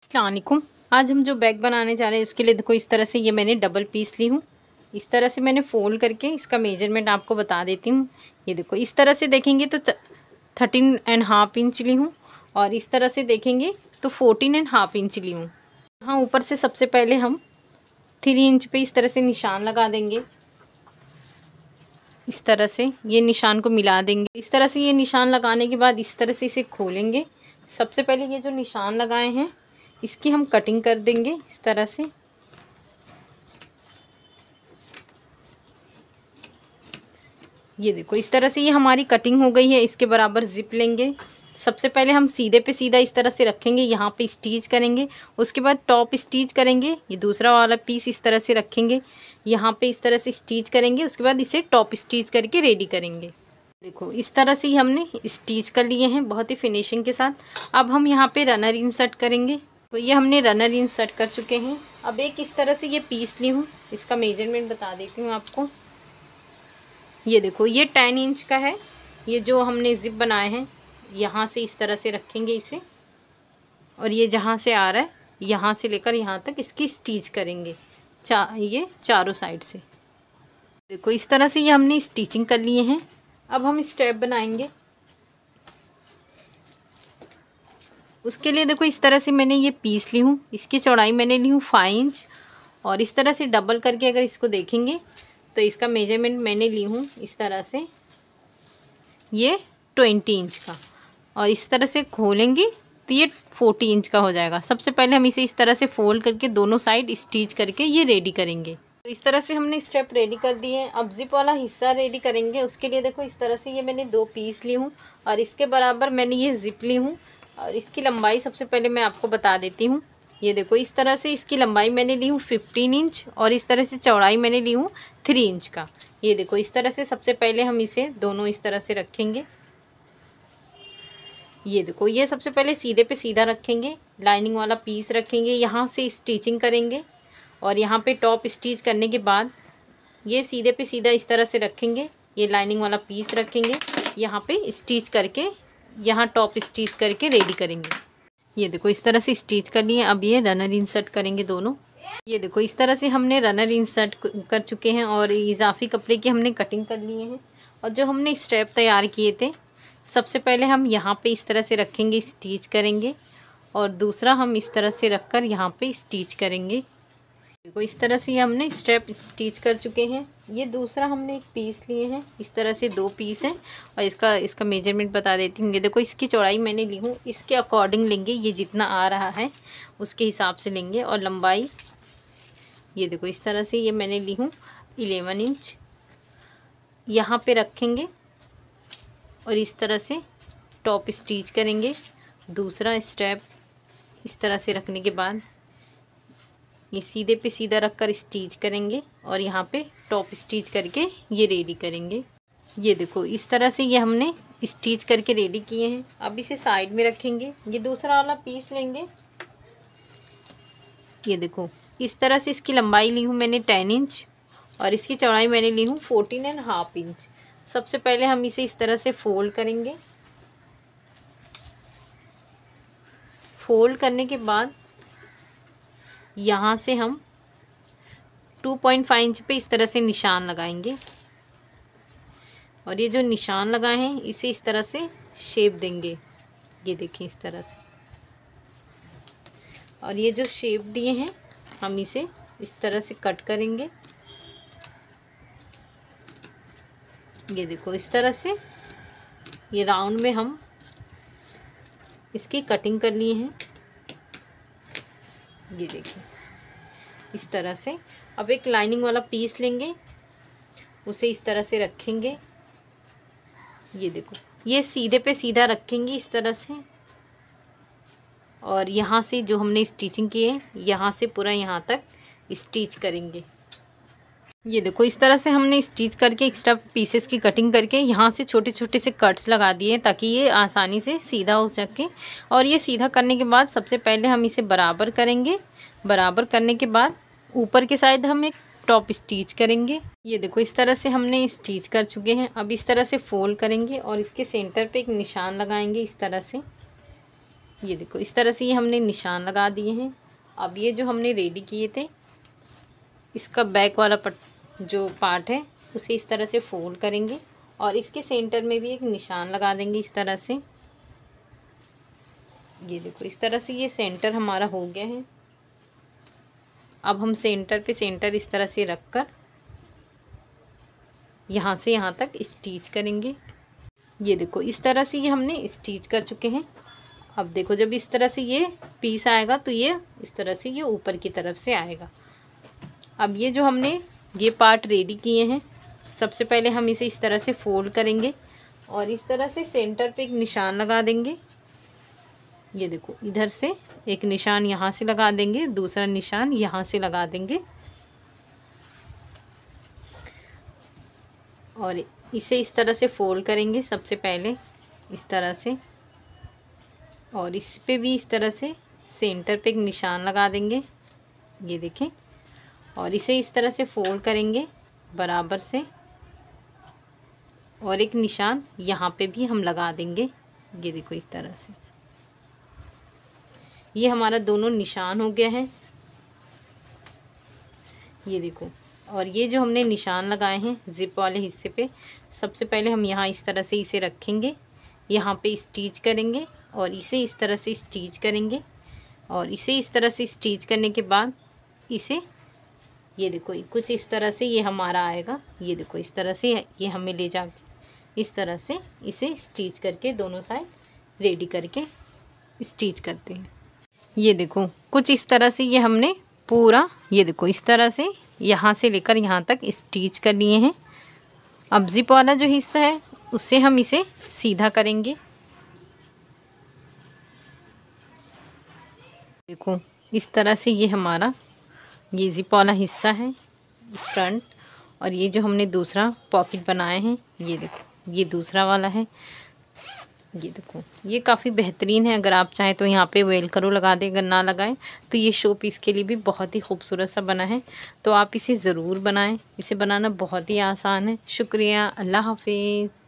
अस्सलाम वालेकुम। आज हम जो बैग बनाने जा रहे हैं उसके लिए देखो इस तरह से ये मैंने डबल पीस ली हूँ। इस तरह से मैंने फ़ोल्ड करके इसका मेजरमेंट आपको बता देती हूँ। ये देखो इस तरह से देखेंगे तो 13.5 इंच ली हूँ और इस तरह से देखेंगे तो 14.5 इंच ली हूँ। हाँ, ऊपर से सबसे पहले हम 3 इंच पे इस तरह से निशान लगा देंगे। इस तरह से ये निशान को मिला देंगे। इस तरह से ये निशान लगाने के बाद इस तरह से इसे खोलेंगे। सबसे पहले ये जो निशान लगाए हैं इसकी हम कटिंग कर देंगे इस तरह से। ये देखो इस तरह से ये हमारी कटिंग हो गई है। इसके बराबर जिप लेंगे। सबसे पहले हम सीधे पे सीधा इस तरह से रखेंगे, यहाँ पे स्टिच करेंगे। उसके बाद टॉप स्टिच करेंगे। ये दूसरा वाला पीस इस तरह से रखेंगे, यहाँ पे इस तरह से स्टिच करेंगे। उसके बाद इसे टॉप स्टिच करके रेडी करेंगे। देखो इस तरह से ही हमने स्टिच कर लिए हैं बहुत ही फिनिशिंग के साथ। अब हम यहाँ पे रनर इंसर्ट करेंगे। तो ये हमने रनर इंसर्ट कर चुके हैं। अब एक इस तरह से ये पीस ली हूँ, इसका मेजरमेंट बता देती हूँ आपको। ये देखो ये 10 इंच का है। ये जो हमने जिप बनाए हैं यहाँ से इस तरह से रखेंगे इसे, और ये जहाँ से आ रहा है यहाँ से लेकर यहाँ तक इसकी स्टिच करेंगे ये चारों साइड से। देखो इस तरह से ये हमने स्टिचिंग कर लिए हैं। अब हम स्टेप बनाएंगे। उसके लिए देखो इस तरह से मैंने ये पीस ली हूँ। इसकी चौड़ाई मैंने ली हूँ 5 इंच और इस तरह से डबल करके अगर इसको देखेंगे तो इसका मेजरमेंट मैंने ली हूँ इस तरह से ये 20 इंच का, और इस तरह से खोलेंगे तो ये 40 इंच का हो जाएगा। सबसे पहले हम इसे इस तरह से फोल्ड करके दोनों साइड स्टिच करके ये रेडी करेंगे। तो इस तरह से हमने स्टेप रेडी कर दिए हैं। अब जिप वाला हिस्सा रेडी करेंगे। उसके लिए देखो इस तरह से ये मैंने 2 पीस ली हूँ और इसके बराबर मैंने ये जिप ली हूँ। और इसकी लंबाई सबसे पहले मैं आपको बता देती हूँ। ये देखो इस तरह से इसकी लंबाई मैंने ली हूँ 15 इंच और इस तरह से चौड़ाई मैंने ली हूँ 3 इंच का। ये देखो इस तरह से सबसे पहले हम इसे दोनों इस तरह से रखेंगे। ये देखो ये सबसे पहले सीधे पे सीधा रखेंगे, लाइनिंग वाला पीस रखेंगे, यहाँ से स्टिचिंग करेंगे और यहाँ पे टॉप स्टिच करने के बाद ये सीधे पे सीधा इस तरह से रखेंगे। ये लाइनिंग वाला पीस रखेंगे, यहाँ पे स्टिच करके यहाँ टॉप स्टिच करके रेडी करेंगे। ये देखो इस तरह से स्टिच कर लिए। अब ये रनर इंसर्ट करेंगे दोनों। ये देखो इस तरह से हमने रनर इंसर्ट कर चुके हैं और इजाफी कपड़े की हमने कटिंग कर लिए हैं। और जो हमने स्टेप तैयार किए थे सबसे पहले हम यहाँ पे इस तरह से रखेंगे, स्टिच करेंगे, और दूसरा हम इस तरह से रखकर यहाँ पे स्टिच करेंगे। देखो इस तरह से हमने स्टेप स्टिच कर चुके हैं। ये दूसरा हमने एक पीस लिए हैं, इस तरह से 2 पीस हैं और इसका मेजरमेंट बता देती हूँ। ये देखो इसकी चौड़ाई मैंने ली हूँ, इसके अकॉर्डिंग लेंगे, ये जितना आ रहा है उसके हिसाब से लेंगे। और लंबाई ये देखो इस तरह से ये मैंने ली हूँ 11 इंच। यहाँ पे रखेंगे और इस तरह से टॉप स्टिच करेंगे। दूसरा स्टेप इस तरह से रखने के बाद ये सीधे पे सीधा रखकर स्टिच करेंगे और यहाँ पे टॉप स्टिच करके ये रेडी करेंगे। ये देखो इस तरह से ये हमने स्टिच करके रेडी किए हैं। अब इसे साइड में रखेंगे। ये दूसरा वाला पीस लेंगे। ये देखो इस तरह से इसकी लंबाई ली हूँ मैंने 10 इंच और इसकी चौड़ाई मैंने ली हूँ 14.5 इंच। सबसे पहले हम इसे इस तरह से फोल्ड करेंगे। फोल्ड करने के बाद यहाँ से हम 2.5 इंच पे इस तरह से निशान लगाएंगे और ये जो निशान लगाए हैं इसे इस तरह से शेप देंगे। ये देखिए इस तरह से, और ये जो शेप दिए हैं हम इसे इस तरह से कट करेंगे। ये देखो इस तरह से ये राउंड में हम इसकी कटिंग कर लिए हैं। ये देखिए इस तरह से। अब एक लाइनिंग वाला पीस लेंगे, उसे इस तरह से रखेंगे। ये देखो ये सीधे पे सीधा रखेंगे इस तरह से, और यहाँ से जो हमने स्टिचिंग की है यहाँ से पूरा यहाँ तक स्टिच करेंगे। ये देखो इस तरह से हमने स्टिच करके एक्स्ट्रा पीसेस की कटिंग करके यहाँ से छोटे छोटे से कट्स लगा दिए ताकि ये आसानी से सीधा हो सके। और ये सीधा करने के बाद सबसे पहले हम इसे बराबर करेंगे। बराबर करने के बाद ऊपर के साइड हम एक टॉप स्टिच करेंगे। ये देखो इस तरह से हमने स्टिच कर चुके हैं। अब इस तरह से फोल्ड करेंगे और इसके सेंटर पे एक निशान लगाएंगे इस तरह से। ये देखो इस तरह से ये हमने निशान लगा दिए हैं। अब ये जो हमने रेडी किए थे, इसका बैक वाला जो पार्ट है उसे इस तरह से फोल्ड करेंगे और इसके सेंटर में भी एक निशान लगा देंगे इस तरह से। ये देखो इस तरह से ये सेंटर हमारा हो गया है। अब हम सेंटर पे सेंटर इस तरह से रख कर यहाँ से यहाँ तक स्टिच करेंगे। ये देखो इस तरह से ये हमने स्टिच कर चुके हैं। अब देखो जब इस तरह से ये पीस आएगा तो ये इस तरह से ये ऊपर की तरफ से आएगा। अब ये जो हमने ये पार्ट रेडी किए हैं, सबसे पहले हम इसे इस तरह से फोल्ड करेंगे और इस तरह से सेंटर पे एक निशान लगा देंगे। ये देखो इधर से एक निशान यहाँ से लगा देंगे, दूसरा निशान यहाँ से लगा देंगे और इसे इस तरह से फोल्ड करेंगे सबसे पहले इस तरह से, और इस पे भी इस तरह से सेंटर पे एक निशान लगा देंगे। ये देखें, और इसे इस तरह से फोल्ड करेंगे बराबर से और एक निशान यहाँ पे भी हम लगा देंगे। ये देखो इस तरह से ये हमारा दोनों निशान हो गया है। ये देखो, और ये जो हमने निशान लगाए हैं जिप वाले हिस्से पे, सबसे पहले हम यहाँ इस तरह से इसे रखेंगे, यहाँ पे स्टिच करेंगे और इसे इस तरह से स्टिच करेंगे और इसे इस तरह से स्टिच करने के बाद इसे ये देखो कुछ इस तरह से ये हमारा आएगा। ये देखो इस तरह से ये हमें ले जाके इस तरह से इसे स्टिच करके दोनों साइड रेडी करके स्टिच करते हैं। ये देखो कुछ इस तरह से ये हमने पूरा ये देखो इस तरह से यहाँ से लेकर यहाँ तक स्टिच कर लिए हैं। अब जिप वाला जो हिस्सा है उससे हम इसे सीधा करेंगे। देखो इस तरह से ये हमारा ये जिप वाला हिस्सा है फ्रंट, और ये जो हमने दूसरा पॉकेट बनाए हैं ये देखो ये दूसरा वाला है। ये देखो ये काफ़ी बेहतरीन है। अगर आप चाहें तो यहाँ पे वेलक्रो लगा दें, अगर ना लगाएं तो ये शो पीस के लिए भी बहुत ही खूबसूरत सा बना है। तो आप इसे ज़रूर बनाएं, इसे बनाना बहुत ही आसान है। शुक्रिया, अल्लाह हाफिज़।